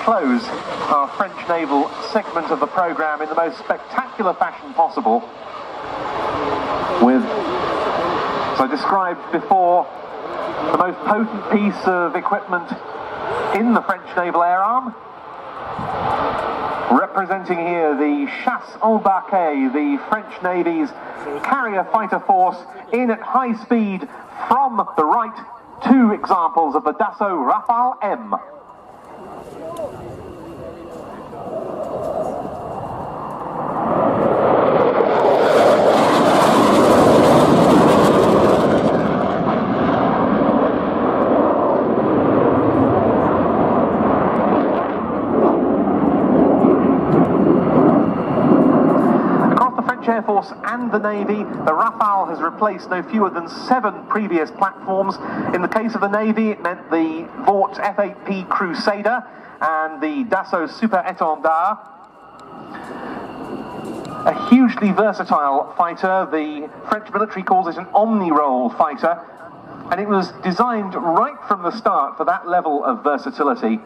close our French naval segment of the programme in the most spectacular fashion possible with, as I described before, the most potent piece of equipment in the French naval air arm, representing here the Chasse Embarquée, the French Navy's carrier fighter force, in at high speed from the right, two examples of the Dassault Rafale M. Air Force and the Navy, the Rafale has replaced no fewer than 7 previous platforms. In the case of the Navy, it meant the Vought F-8P Crusader and the Dassault Super Étendard. A hugely versatile fighter. The French military calls it an omni-role fighter, and it was designed right from the start for that level of versatility.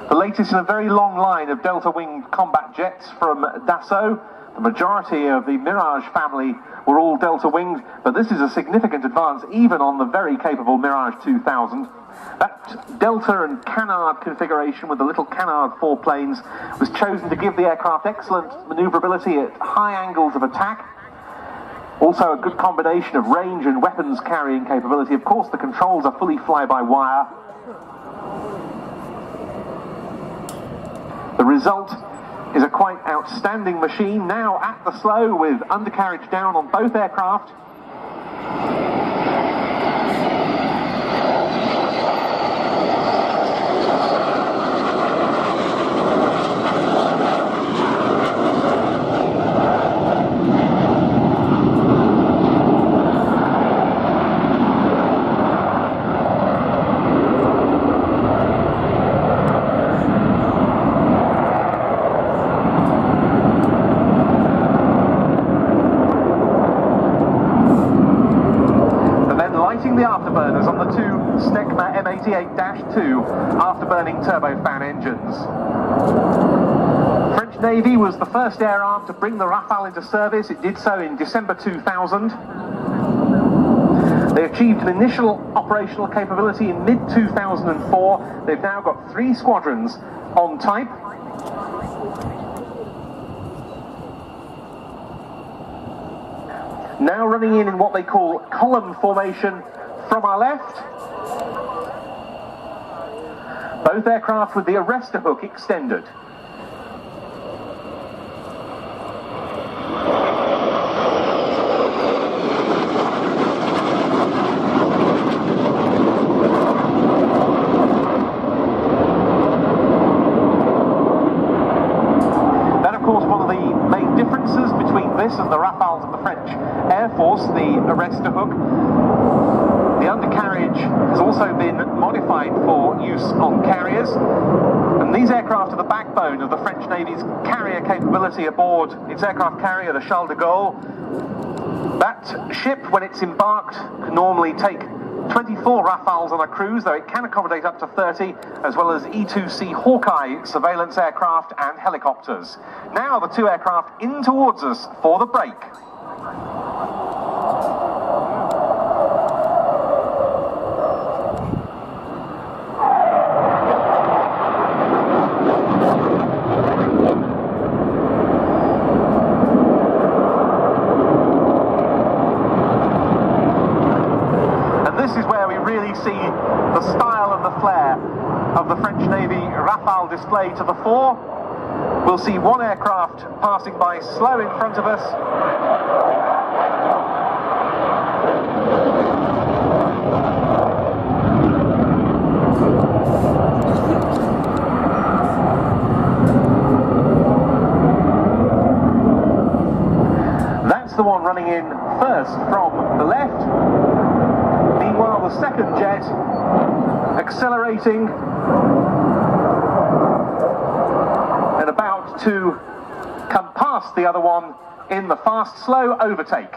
The latest in a very long line of delta-winged combat jets from Dassault. The majority of the Mirage family were all delta-winged, but this is a significant advance even on the very capable Mirage 2000. That delta and canard configuration with the little canard foreplanes was chosen to give the aircraft excellent manoeuvrability at high angles of attack. Also a good combination of range and weapons carrying capability. Of course, the controls are fully fly-by-wire. The result is a quite outstanding machine, now at the slow with undercarriage down on both aircraft. The afterburners on the two Snecma M88-2 afterburning turbofan engines. French Navy was the first air arm to bring the Rafale into service. It did so in December 2000. They achieved an initial operational capability in mid-2004. They've now got 3 squadrons on type. Now running in what they call column formation from our left. Both aircraft with the arrestor hook extended. That, of course, one of the main differences between this and the Rafales of the French Air Force, the arrestor hook. The undercarriage has also been modified for use on carriers, and these aircraft are the backbone of the French Navy's carrier capability aboard its aircraft carrier, the Charles de Gaulle. That ship, when it's embarked, can normally take 24 Rafales on a cruise, though it can accommodate up to 30, as well as E-2C Hawkeye surveillance aircraft and helicopters. Now the two aircraft in towards us for the break. See the style and the flair of the French Navy Rafale display to the fore. We'll see one aircraft passing by slow in front of us. That's the one running in first from the left. Meanwhile, the second jet accelerating and about to come past the other one in the fast-slow overtake.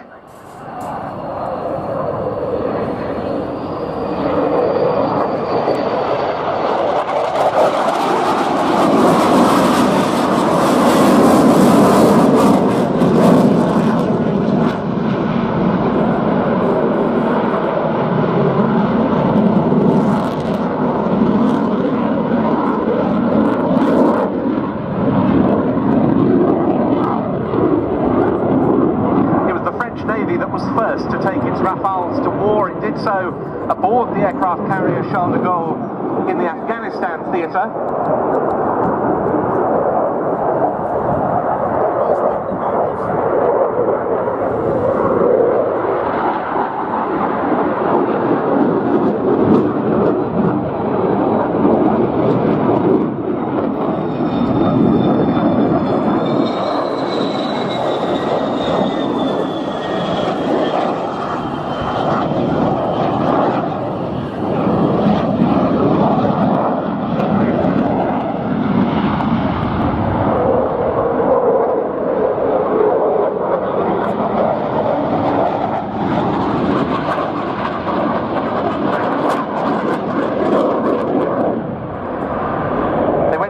Navy that was first to take its Rafales to war. It did so aboard the aircraft carrier Charles de Gaulle in the Afghanistan theatre.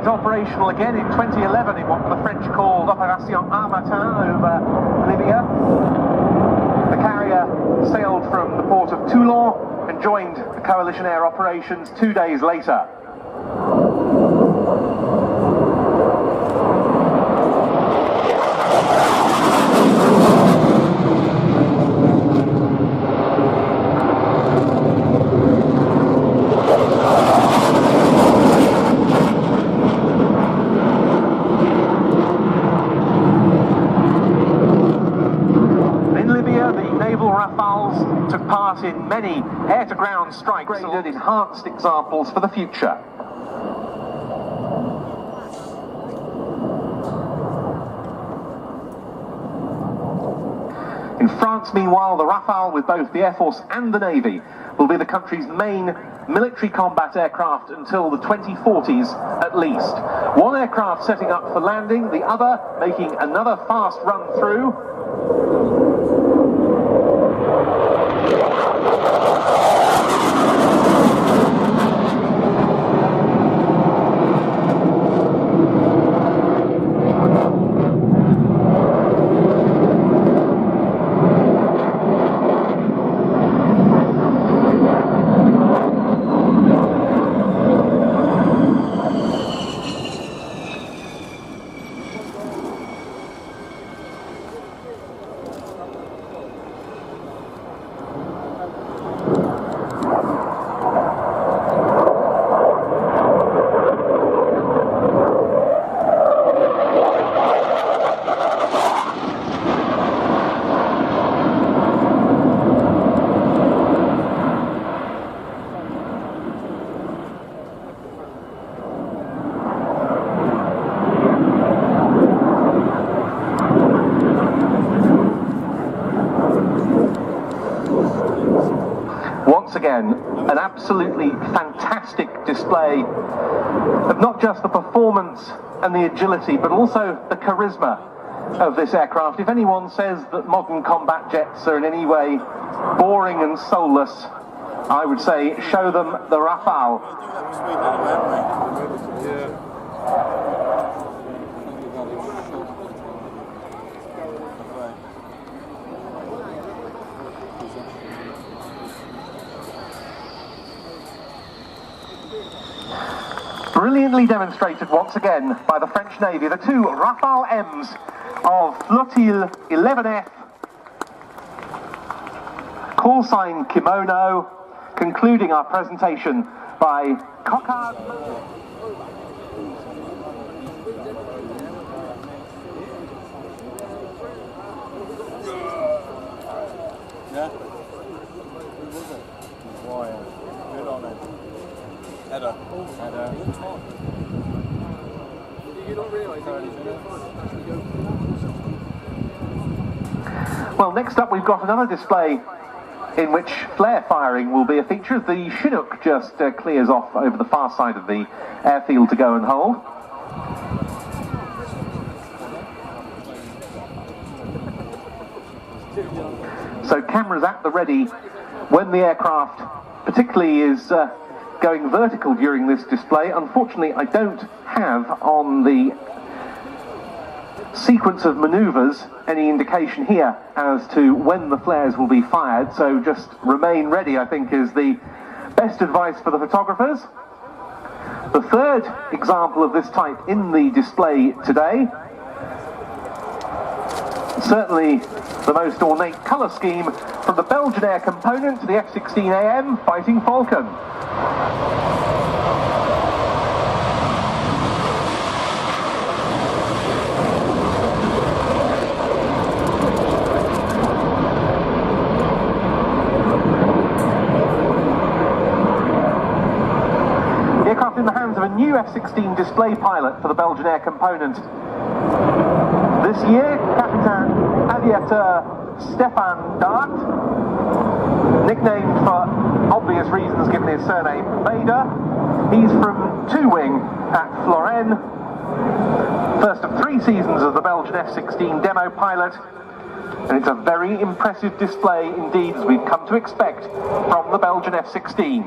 Operational again in 2011 in what the French called Opération Harmattan over Libya. The carrier sailed from the port of Toulon and joined the coalition air operations 2 days later. Rafales took part in many air-to-ground strikes, graded enhanced examples for the future. In France, meanwhile, the Rafale, with both the Air Force and the Navy, will be the country's main military combat aircraft until the 2040s at least. One aircraft setting up for landing, the other making another fast run through. Once again, an absolutely fantastic display of not just the performance and the agility, but also the charisma of this aircraft. If anyone says that modern combat jets are in any way boring and soulless, I would say show them the Rafale. Brilliantly demonstrated once again by the French Navy, the two Rafale M's of Flottille 11F, call sign Kimono, concluding our presentation by Cockard. Yeah? Good on it. Header. You don't realise Well, next up we've got another display in which flare firing will be a feature. The Chinook just clears off over the far side of the airfield to go and hold. So cameras at the ready when the aircraft particularly is going vertical during this display. Unfortunately, I don't have on the sequence of manoeuvres any indication here as to when the flares will be fired, so just remain ready, I think, is the best advice for the photographers. The third example of this type in the display today, certainly The most ornate colour scheme from the Belgian air component to the F-16AM fighting Falcon. Aircraft in the hands of a new F-16 display pilot for the Belgian air component. This year, Captain Aviator Stefan Dart, nicknamed for obvious reasons given his surname Vader. He's from 2-wing at Flottille. First of 3 seasons as the Belgian F-16 demo pilot, and it's a very impressive display indeed, as we've come to expect from the Belgian F-16.